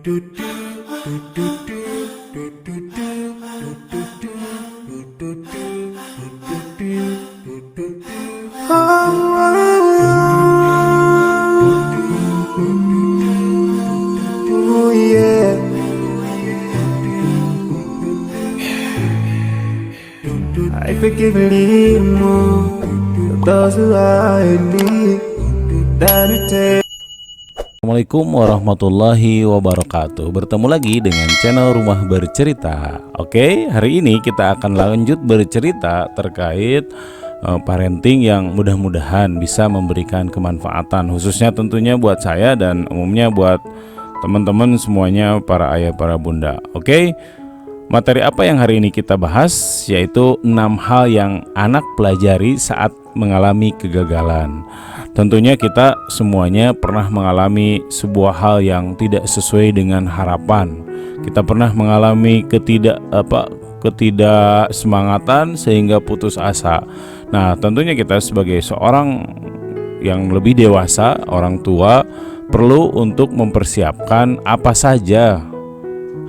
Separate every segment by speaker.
Speaker 1: Oh yeah. I forgive dirimu atas ini dari
Speaker 2: Assalamualaikum warahmatullahi wabarakatuh. Bertemu lagi dengan channel Rumah Bercerita. Oke, hari ini kita akan lanjut bercerita terkait parenting yang mudah-mudahan bisa memberikan kemanfaatan, khususnya tentunya buat saya dan umumnya buat teman-teman semuanya, para ayah, para bunda. Oke, materi apa yang hari ini kita bahas, yaitu 6 hal yang anak pelajari saat mengalami kegagalan. Tentunya kita semuanya pernah mengalami sebuah hal yang tidak sesuai dengan harapan. Kita pernah mengalami ketidaksemangatan sehingga putus asa. Nah, tentunya kita sebagai seorang yang lebih dewasa, orang tua, perlu untuk mempersiapkan apa saja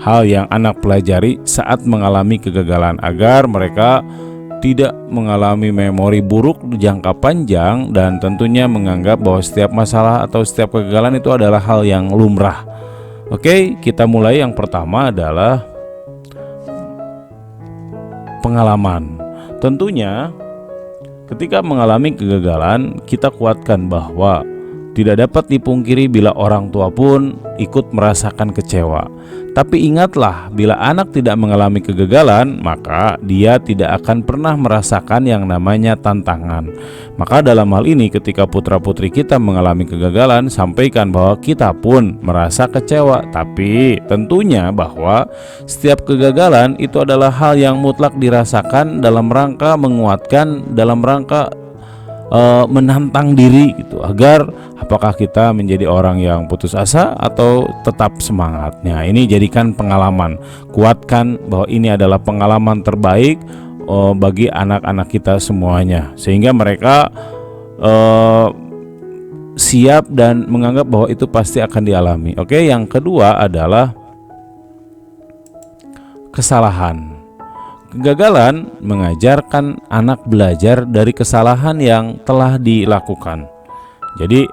Speaker 2: hal yang anak pelajari saat mengalami kegagalan agar mereka tidak mengalami memori buruk jangka panjang dan tentunya menganggap bahwa setiap masalah atau setiap kegagalan itu adalah hal yang lumrah. Oke, kita mulai. Yang pertama adalah pengalaman. Tentunya ketika mengalami kegagalan, kita kuatkan bahwa tidak dapat dipungkiri bila orang tua pun ikut merasakan kecewa. Tapi ingatlah, bila anak tidak mengalami kegagalan, maka dia tidak akan pernah merasakan yang namanya tantangan. Maka dalam hal ini, ketika putra-putri kita mengalami kegagalan, sampaikan bahwa kita pun merasa kecewa. Tapi tentunya bahwa setiap kegagalan itu adalah hal yang mutlak dirasakan dalam rangka menguatkan, dalam rangka menantang diri gitu, agar apakah kita menjadi orang yang putus asa atau tetap semangatnya. Ini jadikan pengalaman, kuatkan bahwa ini adalah pengalaman terbaik bagi anak-anak kita semuanya, sehingga mereka siap dan menganggap bahwa itu pasti akan dialami. Oke, yang kedua adalah kesalahan. Kegagalan mengajarkan anak belajar dari kesalahan yang telah dilakukan. Jadi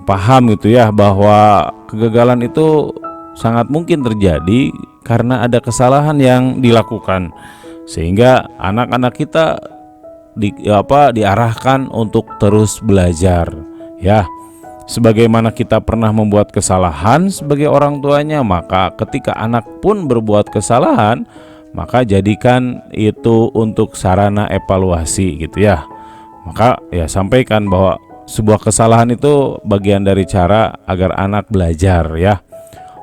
Speaker 2: paham gitu ya, bahwa kegagalan itu sangat mungkin terjadi karena ada kesalahan yang dilakukan, sehingga anak-anak kita diarahkan untuk terus belajar ya. Sebagaimana kita pernah membuat kesalahan sebagai orang tuanya, maka ketika anak pun berbuat kesalahan, maka jadikan itu untuk sarana evaluasi gitu ya. Maka ya sampaikan bahwa sebuah kesalahan itu bagian dari cara agar anak belajar ya.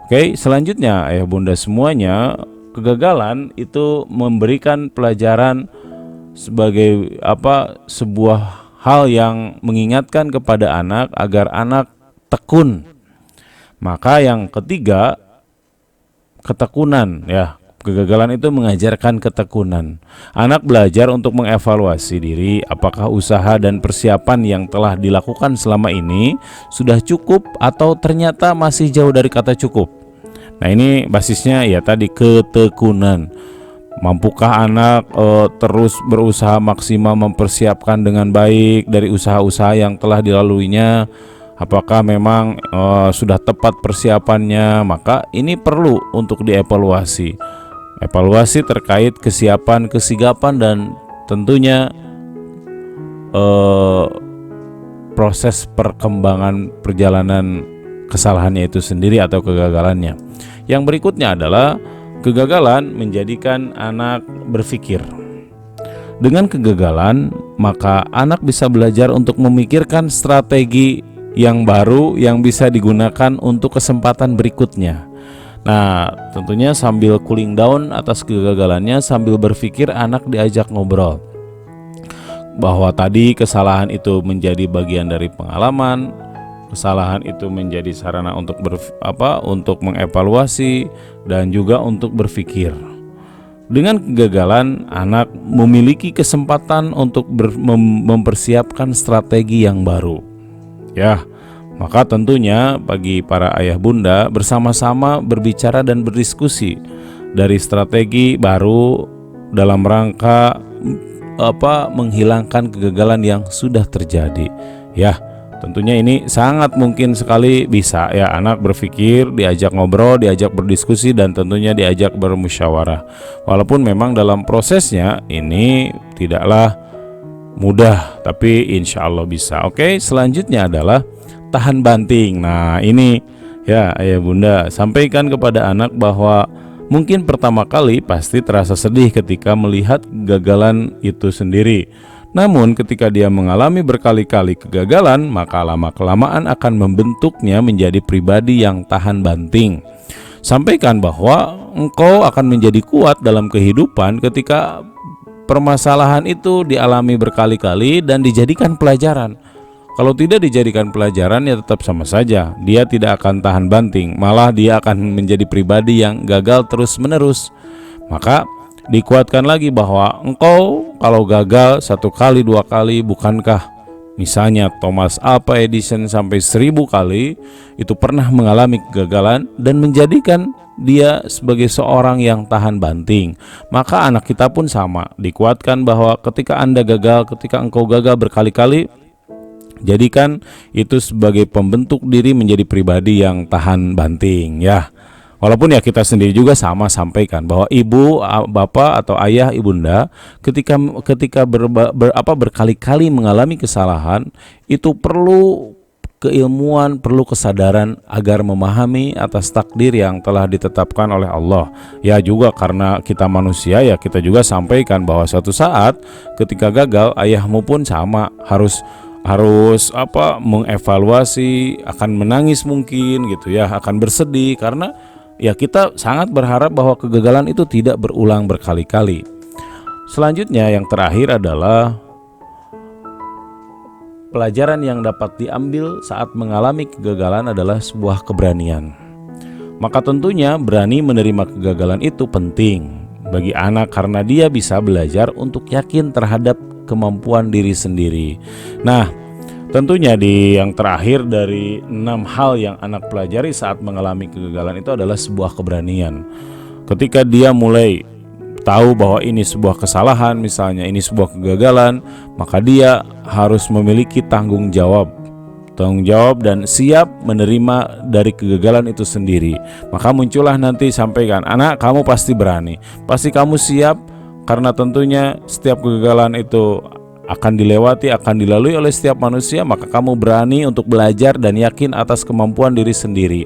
Speaker 2: Oke, selanjutnya ayah bunda semuanya, kegagalan itu memberikan pelajaran sebagai sebuah hal yang mengingatkan kepada anak agar anak tekun. Maka yang ketiga, ketekunan ya. Kegagalan itu mengajarkan ketekunan. Anak belajar untuk mengevaluasi diri, apakah usaha dan persiapan yang telah dilakukan selama ini sudah cukup atau ternyata masih jauh dari kata cukup. Nah, ini basisnya ya tadi, ketekunan. Mampukah anak terus berusaha maksimal mempersiapkan dengan baik dari usaha-usaha yang telah dilaluinya? Apakah memang sudah tepat persiapannya? Maka ini perlu untuk dievaluasi. Evaluasi terkait kesiapan, kesigapan, dan tentunya proses perkembangan perjalanan kesalahannya itu sendiri atau kegagalannya. Yang berikutnya adalah kegagalan menjadikan anak berpikir. Dengan kegagalan, maka anak bisa belajar untuk memikirkan strategi yang baru yang bisa digunakan untuk kesempatan berikutnya. Nah, tentunya sambil cooling down atas kegagalannya, sambil berpikir, anak diajak ngobrol bahwa tadi kesalahan itu menjadi bagian dari pengalaman, kesalahan itu menjadi sarana untuk untuk mengevaluasi dan juga untuk berpikir. Dengan kegagalan, anak memiliki kesempatan untuk mempersiapkan strategi yang baru. Ya, Maka tentunya bagi para ayah bunda bersama-sama berbicara dan berdiskusi dari strategi baru dalam rangka menghilangkan kegagalan yang sudah terjadi. Ya, tentunya ini sangat mungkin sekali bisa ya anak berpikir, diajak ngobrol, diajak berdiskusi, dan tentunya diajak bermusyawarah. Walaupun memang dalam prosesnya ini tidaklah mudah, tapi insya Allah bisa. Oke, selanjutnya adalah tahan banting. Nah ini ya ayah bunda sampaikan kepada anak bahwa mungkin pertama kali pasti terasa sedih ketika melihat kegagalan itu sendiri. Namun ketika dia mengalami berkali-kali kegagalan, maka lama-kelamaan akan membentuknya menjadi pribadi yang tahan banting. Sampaikan bahwa engkau akan menjadi kuat dalam kehidupan ketika permasalahan itu dialami berkali-kali dan dijadikan pelajaran. Kalau tidak dijadikan pelajaran ya tetap sama saja, dia tidak akan tahan banting, malah dia akan menjadi pribadi yang gagal terus-menerus. Maka dikuatkan lagi bahwa engkau kalau gagal 1 kali 2 kali, bukankah misalnya Thomas Alva Edison sampai 1000 kali itu pernah mengalami kegagalan dan menjadikan dia sebagai seorang yang tahan banting. Maka anak kita pun sama, dikuatkan bahwa ketika Anda gagal, ketika engkau gagal berkali-kali, jadikan itu sebagai pembentuk diri menjadi pribadi yang tahan banting ya. Walaupun ya kita sendiri juga sama sampaikan bahwa ibu, bapak atau ayah, ibunda ketika berkali-kali mengalami kesalahan itu perlu keilmuan, perlu kesadaran agar memahami atas takdir yang telah ditetapkan oleh Allah. Ya juga karena kita manusia ya kita juga sampaikan bahwa suatu saat ketika gagal ayahmu pun sama harus mengevaluasi, akan menangis mungkin gitu ya, akan bersedih karena ya kita sangat berharap bahwa kegagalan itu tidak berulang berkali-kali. Selanjutnya yang terakhir adalah pelajaran yang dapat diambil saat mengalami kegagalan adalah sebuah keberanian. Maka tentunya berani menerima kegagalan itu penting bagi anak karena dia bisa belajar untuk yakin terhadap kemampuan diri sendiri. Nah, tentunya di yang terakhir dari 6 hal yang anak pelajari saat mengalami kegagalan itu adalah sebuah keberanian. Ketika dia mulai tahu bahwa ini sebuah kesalahan, misalnya ini sebuah kegagalan, maka dia harus memiliki tanggung jawab dan siap menerima dari kegagalan itu sendiri. Maka muncullah nanti sampaikan, anak kamu pasti berani, pasti kamu siap. Karena tentunya setiap kegagalan itu akan dilewati, akan dilalui oleh setiap manusia, maka kamu berani untuk belajar dan yakin atas kemampuan diri sendiri.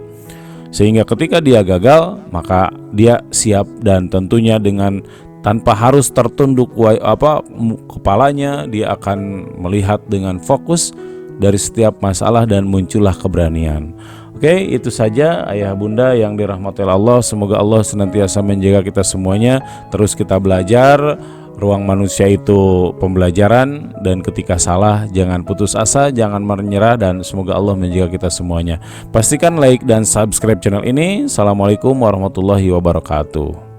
Speaker 2: Sehingga ketika dia gagal, maka dia siap dan tentunya dengan tanpa harus tertunduk kepalanya, dia akan melihat dengan fokus dari setiap masalah dan muncullah keberanian. Oke, itu saja ayah bunda yang dirahmati Allah. Semoga Allah senantiasa menjaga kita semuanya. Terus kita belajar. Ruang manusia itu pembelajaran, dan ketika salah jangan putus asa, jangan menyerah, dan semoga Allah menjaga kita semuanya. Pastikan like dan subscribe channel ini. Assalamualaikum warahmatullahi wabarakatuh.